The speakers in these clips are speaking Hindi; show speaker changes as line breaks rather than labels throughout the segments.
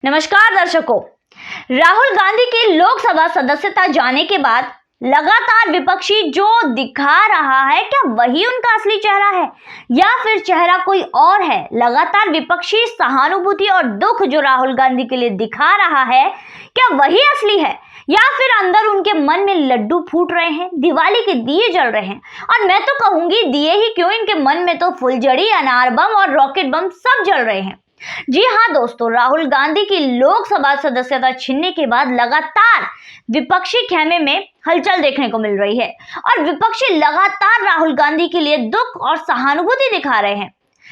नमस्कार दर्शकों। राहुल गांधी की लोकसभा सदस्यता जाने के बाद लगातार विपक्षी जो दिखा रहा है, क्या वही उनका असली चेहरा है या फिर चेहरा कोई और है? लगातार विपक्षी सहानुभूति और दुख जो राहुल गांधी के लिए दिखा रहा है, क्या वही असली है या फिर अंदर उनके मन में लड्डू फूट रहे हैं, दिवाली के दिए जल रहे हैं? और मैं तो कहूंगी दिए ही क्यों, इनके मन में तो फुलझड़ी, अनार बम और रॉकेट बम सब जल रहे हैं। जी हाँ दोस्तों, राहुल गांधी की लोकसभा सदस्यता छीनने के बाद लगातार विपक्षी खेमे में हलचल देखने को मिल रही है और विपक्षी लगातार राहुल गांधी के लिए दुख और सहानुभूति दिखा रहे हैं।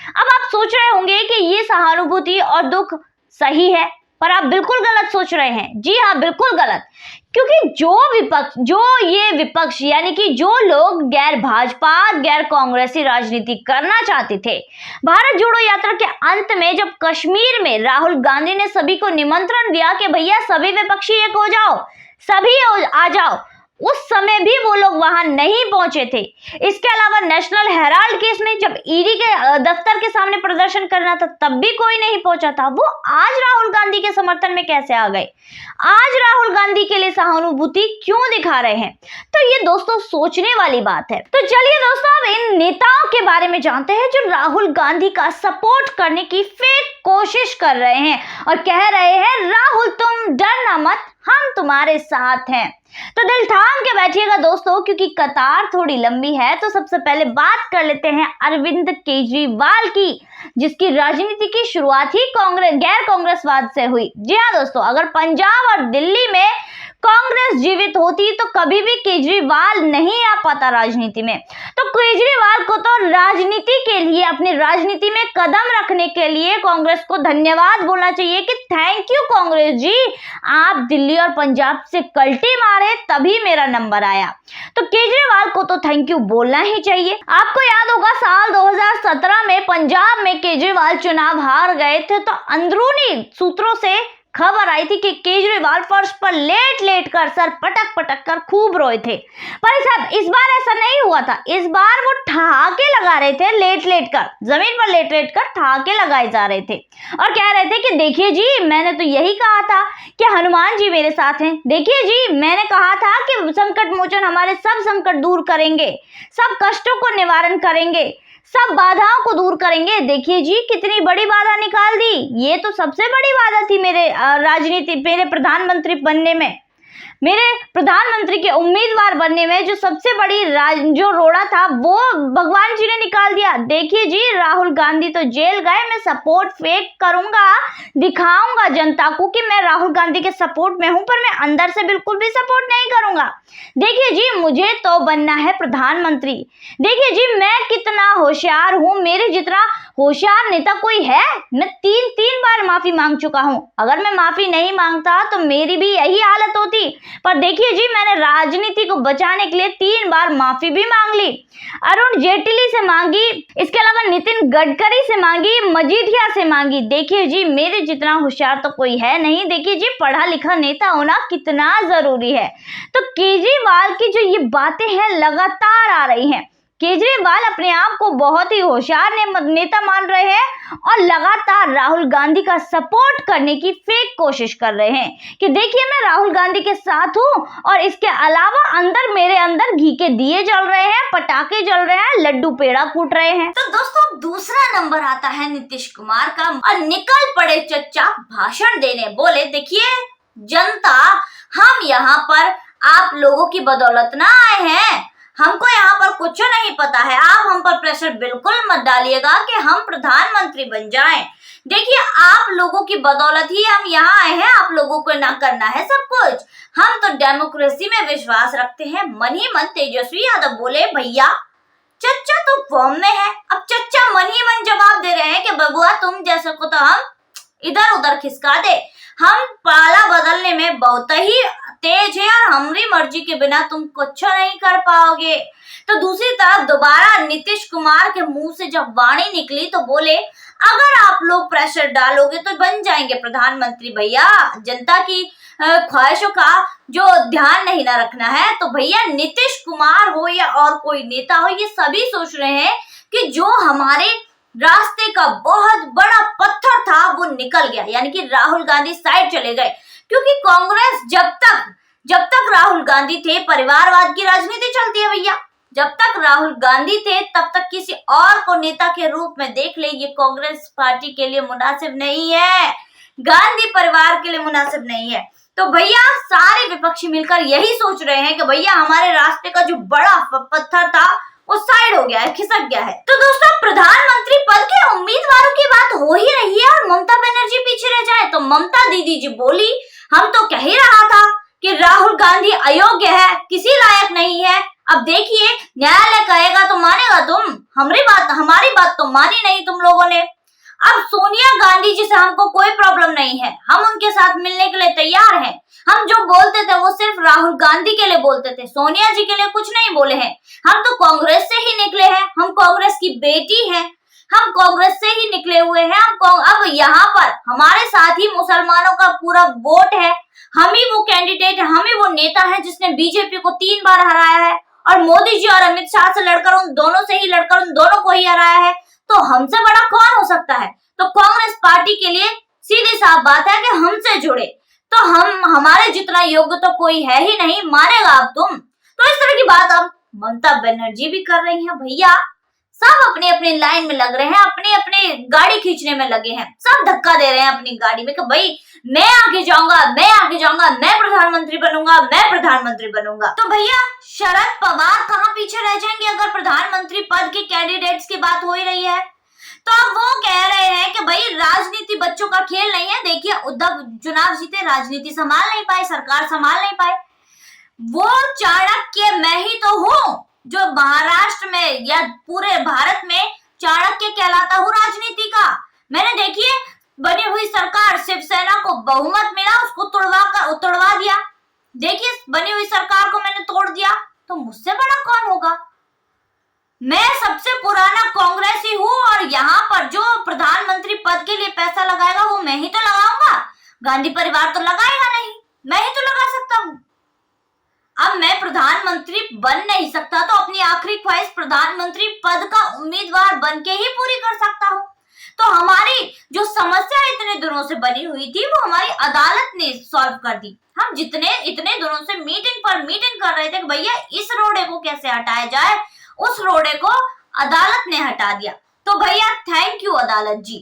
अब आप सोच रहे होंगे कि ये सहानुभूति और दुख सही है, पर आप बिल्कुल गलत सोच रहे हैं। जी हाँ, बिल्कुल गलत, क्योंकि जो ये विपक्ष यानी कि जो लोग गैर भाजपा, गैर कांग्रेसी राजनीति करना चाहते थे, भारत जोड़ो यात्रा के अंत में जब कश्मीर में राहुल गांधी ने सभी को निमंत्रण दिया कि भैया सभी विपक्षी एक हो जाओ, सभी आ जाओ, उस समय भी वो लोग वहां नहीं पहुंचे थे। इसके अलावा नेशनल हेराल्ड केस में जब ईडी के दफ्तर के सामने प्रदर्शन करना था, तब भी कोई नहीं पहुंचा था। वो आज राहुल गांधी के समर्थन में कैसे आ गए? आज राहुल गांधी के लिए सहानुभूति क्यों दिखा रहे हैं? तो ये दोस्तों सोचने वाली बात है। तो चलिए दोस्तों, अब इन नेताओं के बारे में जानते हैं जो राहुल गांधी का सपोर्ट करने की फेक कोशिश कर रहे हैं और कह रहे हैं राहुल तुम डरना मत, हम तुम्हारे साथ हैं। तो दिल थाम के बैठिएगा दोस्तों, क्योंकि कतार थोड़ी लंबी है। तो सबसे पहले बात कर लेते हैं अरविंद केजरीवाल की, जिसकी राजनीति की शुरुआत ही गैर कांग्रेसवाद से हुई। जी हाँ दोस्तों, अगर पंजाब और दिल्ली में कांग्रेस जीवित होती तो कभी भी केजरीवाल नहीं आ पाता राजनीति में। तो केजरीवाल को तो राजनीति के लिए, अपनी राजनीति में कदम रखने के लिए कांग्रेस को धन्यवाद बोलना चाहिए कि थैंक यू कांग्रेस जी, आप दिल्ली और पंजाब से कल्टी मारे तभी मेरा नंबर आया। तो केजरीवाल को तो थैंक यू बोलना ही चाहिए। आपको याद होगा साल 2017 में पंजाब में केजरीवाल चुनाव हार गए थे, तो अंदरूनी सूत्रों से खबर आई थी कि केजरीवाल फर्श पर लेट कर सर पटक कर खूब रोए थे। पर साहब इस बार ऐसा नहीं हुआ था। इस बार वो ठहाके लगा रहे थे, लेट कर जमीन पर लेट कर ठहाके लगाए जा रहे थे और कह रहे थे कि देखिए जी, मैंने तो यही कहा था कि हनुमान जी मेरे साथ हैं। देखिए जी, मैंने कहा था कि संकट मोचन हमारे सब संकट दूर करेंगे, सब कष्टों को निवारण करेंगे, सब बाधाओं को दूर करेंगे। देखिए जी, कितनी बड़ी बाधा निकाल दी। ये तो सबसे बड़ी बाधा थी मेरे मेरे प्रधानमंत्री बनने में, मेरे प्रधानमंत्री के उम्मीदवार बनने में। जो सबसे बड़ी जो रोड़ा था वो भगवान जी ने निकाल दिया। देखिए जी, राहुल गांधी तो जेल गए, मैं सपोर्ट फेक करूंगा, दिखाऊंगा जनता को कि मैं राहुल गांधी के सपोर्ट में हूं, पर मैं अंदर से बिल्कुल भी सपोर्ट नहीं करूंगा। देखिए जी, मुझे तो बनना है प्रधानमंत्री। देखिए जी, मैं कितना होशियार हूं, मेरे जितना होशियार नेता कोई है? मैं तीन बार माफी मांग चुका हूं। अगर मैं माफी नहीं मांगता तो मेरी भी यही हालत होती। पर देखिए जी, मैंने राजनीति को बचाने के लिए 3 बार माफी भी मांग ली। अरुण जेटली से मांगी, इसके अलावा नितिन गडकरी से मांगी, मजीठिया से मांगी। देखिए जी, मेरे जितना होशियार तो कोई है नहीं। देखिए जी, पढ़ा लिखा नेता होना कितना जरूरी है। तो केजरीवाल की जो ये बातें हैं लगातार आ रही हैं। केजरीवाल अपने आप को बहुत ही होशियार नेता मान रहे हैं और लगातार राहुल गांधी का सपोर्ट करने की फेक कोशिश कर रहे हैं कि देखिए मैं राहुल गांधी के साथ हूं और इसके अलावा मेरे अंदर घी के दिए जल रहे हैं, पटाखे जल रहे हैं, लड्डू पेड़ा फूट रहे हैं। तो दोस्तों, दूसरा नंबर आता है नीतीश कुमार का और निकल पड़े चच्चा भाषण देने। बोले देखिए जनता, हम यहाँ पर आप लोगों की बदौलत ना आए हैं, हमको यहाँ पर कुछ नहीं पता है। आप हम पर प्रेशर बिल्कुल मत डालिएगा कि हम प्रधानमंत्री बन जाएं। देखिए, आप लोगों की बदौलत ही हम यहाँ आए हैं, आप लोगों को ना करना है सब कुछ। हम तो डेमोक्रेसी में विश्वास रखते हैं। मन ही मन तेजस्वी यादव बोले भैया चच्चा तो फॉर्म में है। अब चच्चा मन ही मन जवाब दे रहे हैं कि बबुआ तुम जैसे को तो हम इधर उधर खिसका दे, हम पाला बदलने में बहुत ही तेज है और हमारी मर्जी के बिना तुम कुछ नहीं कर पाओगे। तो दूसरी तरफ दोबारा नीतीश कुमार के मुंह से जब वाणी निकली तो बोले अगर आप लोग प्रेशर डालोगे तो बन जाएंगे प्रधानमंत्री भैया। जनता की ख्वाहिशों का जो ध्यान नहीं ना रखना है। तो भैया नीतीश कुमार हो या और कोई नेता हो, ये सभी सोच रहे हैं कि जो हमारे रास्ते का बहुत बड़ा पत्थर था वो निकल गया, यानी कि राहुल गांधी साइड चले गए। क्योंकि कांग्रेस जब तक राहुल गांधी थे परिवारवाद की राजनीति चलती है भैया। जब तक राहुल गांधी थे तब तक किसी और को नेता के रूप में देख ले, ये कांग्रेस पार्टी के लिए मुनासिब नहीं है, गांधी परिवार के लिए मुनासिब नहीं है। तो भैया सारे विपक्षी मिलकर यही सोच रहे हैं कि भैया हमारे रास्ते का जो बड़ा पत्थर था वो साइड हो गया है, खिसक गया है। तो दोस्तों प्रधानमंत्री पद के उम्मीदवारों की बात हो ही रही है और ममता बनर्जी पीछे रह जाए, तो ममता दीदी जी बोली हम तो कह ही रहा था कि राहुल गांधी अयोग्य है, किसी लायक नहीं है। अब देखिए न्यायालय कहेगा तो मानेगा तुम, हमारी बात तो मानी नहीं तुम लोगों ने। अब सोनिया गांधी जी से हमको कोई प्रॉब्लम नहीं है, हम उनके साथ मिलने के लिए तैयार हैं। हम जो बोलते थे वो सिर्फ राहुल गांधी के लिए बोलते थे, सोनिया जी के लिए कुछ नहीं बोले हैं। हम तो कांग्रेस से ही निकले हैं, हम कांग्रेस की बेटी हैं, हम कांग्रेस से ही निकले हुए हैं। अब यहाँ पर हमारे साथ ही मुसलमानों का पूरा वोट है, हम ही वो कैंडिडेट है, हम ही वो नेता है जिसने बीजेपी को 3 बार हराया है और मोदी जी और अमित शाह से लड़कर उन दोनों से ही लड़कर उन दोनों को ही हराया है। तो हमसे बड़ा कौन हो सकता है? तो कांग्रेस पार्टी के लिए सीधी साफ बात है कि हमसे जुड़े, तो हमारे जितना योग्य तो कोई है ही नहीं, मानेगा अब तुम। तो इस तरह की बात अब ममता बनर्जी भी कर रही हैं। भैया सब अपनी अपनी लाइन में लग रहे हैं, अपनी अपनी गाड़ी खींचने में लगे हैं, सब धक्का दे रहे हैं अपनी गाड़ी में कि भाई मैं आगे जाऊंगा, मैं आगे जाऊंगा, मैं प्रधानमंत्री बनूंगा, मैं प्रधानमंत्री बनूंगा। तो भैया शरद पवार कहाँ पीछे रह जाएंगे अगर प्रधानमंत्री पद के कैंडिडेट्स की बात हो ही रही है। तो अब वो कह रहे हैं कि भाई राजनीति बच्चों का खेल नहीं है। देखिए उद्धव चुनाव जीते, राजनीति संभाल नहीं पाए, सरकार संभाल नहीं पाए। वो चाणक्य मैं ही तो हूँ जो महाराष्ट्र में या पूरे भारत में चाणक्य कहलाता हूँ राजनीति का। मैंने देखिए बनी हुई सरकार, शिवसेना को बहुमत मिला, उसको तोड़वा दिया। देखिए बनी हुई सरकार को मैंने तोड़ दिया, तो मुझसे बड़ा कौन होगा? मैं सबसे पुराना कांग्रेसी हूँ और यहाँ पर जो प्रधानमंत्री पद के लिए पैसा लगाएगा वो मैं ही तो लगाऊंगा, गांधी परिवार तो लगाएगा नहीं, मैं ही तो लगा सकता हूँ। अब मैं प्रधानमंत्री बन नहीं सकता तो अपनी आखिरी ख्वाहिश प्रधानमंत्री पद का उम्मीदवार बन के ही पूरी कर सकता हूँ। तो हमारी जो समस्या इतने दिनों से बनी हुई थी वो हमारी अदालत ने सॉल्व कर दी। हम इतने दिनों से मीटिंग पर मीटिंग कर रहे थे कि भैया इस रोडे को कैसे हटाया जाए, उस रोडे को अदालत ने हटा दिया। तो भैया थैंक यू अदालत जी।